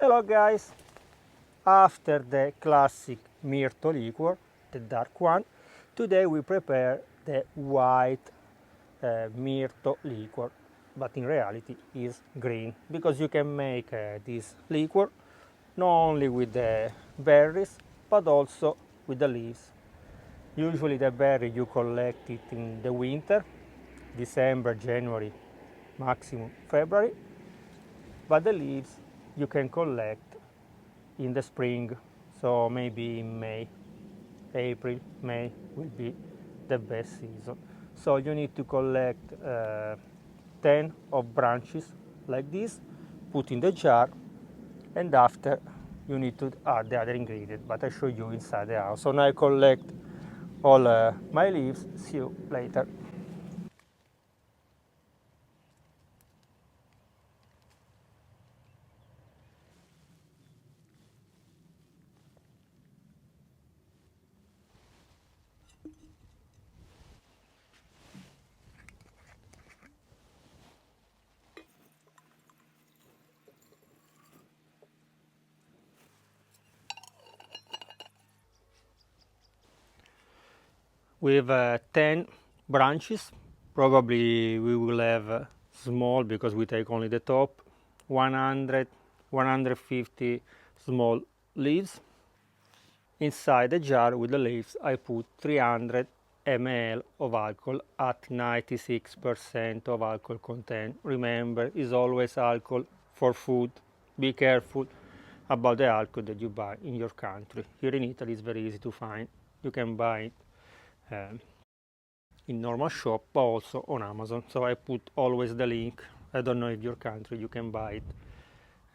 Hello guys! After the classic MYRTO liqueur, the dark one, today we prepare the white MYRTO liqueur, but in reality is green, because you can make this liqueur not only with the berries but also with the leaves. Usually the berry you collect it in the winter, December, January, maximum February, but the leaves you can collect in the spring, so maybe in May, April, May will be the best season. So you need to collect 10 of branches like this, put in the jar, and after you need to add the other ingredient, but I show you inside the house. So now I collect all my leaves, see you later. With 10 branches, probably we will have small, because we take only the top, 100, 150 small leaves. Inside the jar with the leaves I put 300 ml of alcohol at 96% of alcohol content. Remember, is always alcohol for food. Be careful about the alcohol that you buy in your country. Here in Italy it's very easy to find. You can buy it in normal shop, but also on Amazon. So I put always the link. I don't know if your country you can buy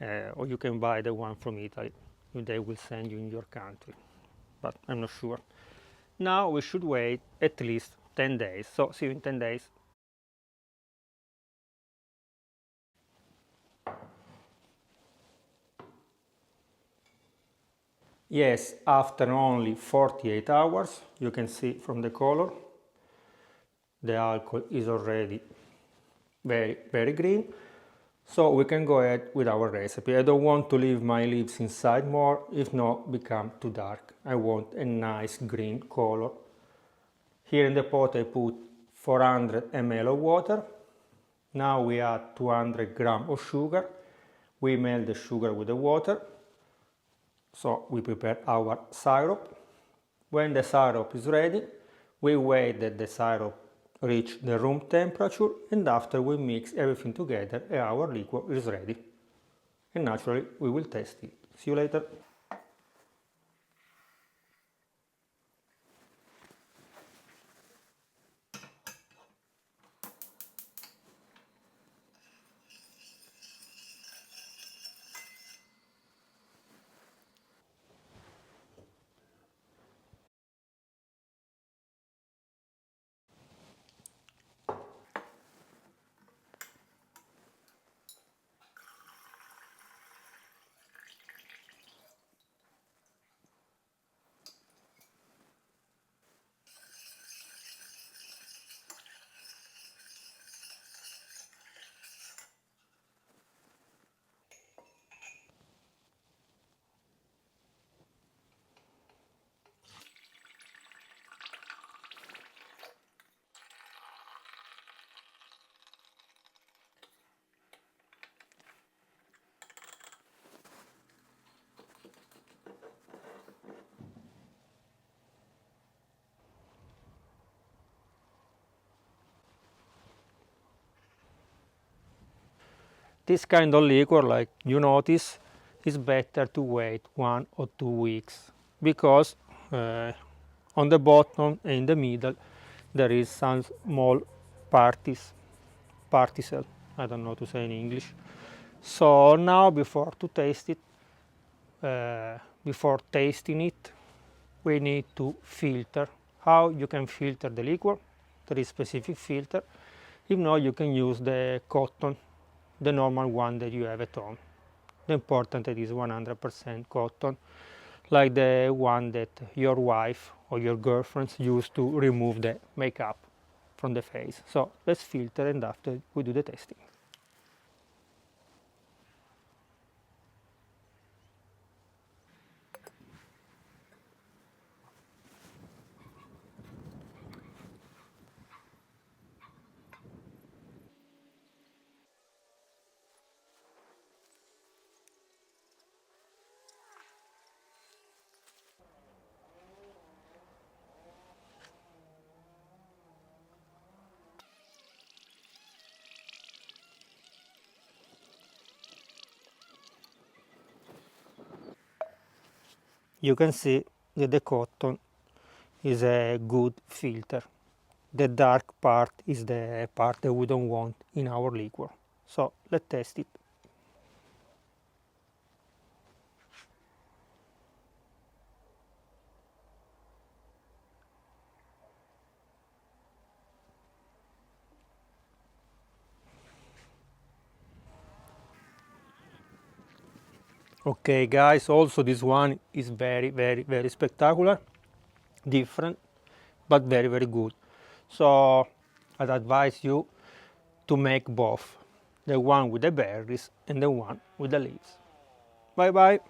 it, or you can buy the one from Italy. They will send you in your country, but I'm not sure. Now we should wait at least 10 days. So see you in 10 days. Yes, after only 48 hours, you can see from the color, the alcohol is already very green. So we can go ahead with our recipe. I don't want to leave my leaves inside more, if not become too dark. I want a nice green color. Here in the pot I put 400 ml of water. Now we add 200 grams of sugar. We melt the sugar with the water. So we prepare our syrup. When the syrup is ready, we wait that the syrup reach the room temperature, and after we mix everything together and our liquor is ready. And naturally we will taste it. See you later. This kind of liquor, like you notice, is better to wait 1 or 2 weeks, because on the bottom and in the middle there is some small particle, I don't know how to say in English. So now before tasting it, we need to filter. How you can filter the liquor? There is specific filter. If not, you can use the cotton, the normal one that you have at home. The important it is 100% cotton, like the one that your wife or your girlfriends use to remove the makeup from the face. So let's filter, and after we do the testing. you can see that the cotton is a good filter. The dark part is the part that we don't want in our liqueur. So let's test it. Okay guys, also this one is very spectacular, different, but very good. So I'd advise you to make both, the one with the berries and the one with the leaves. Bye bye.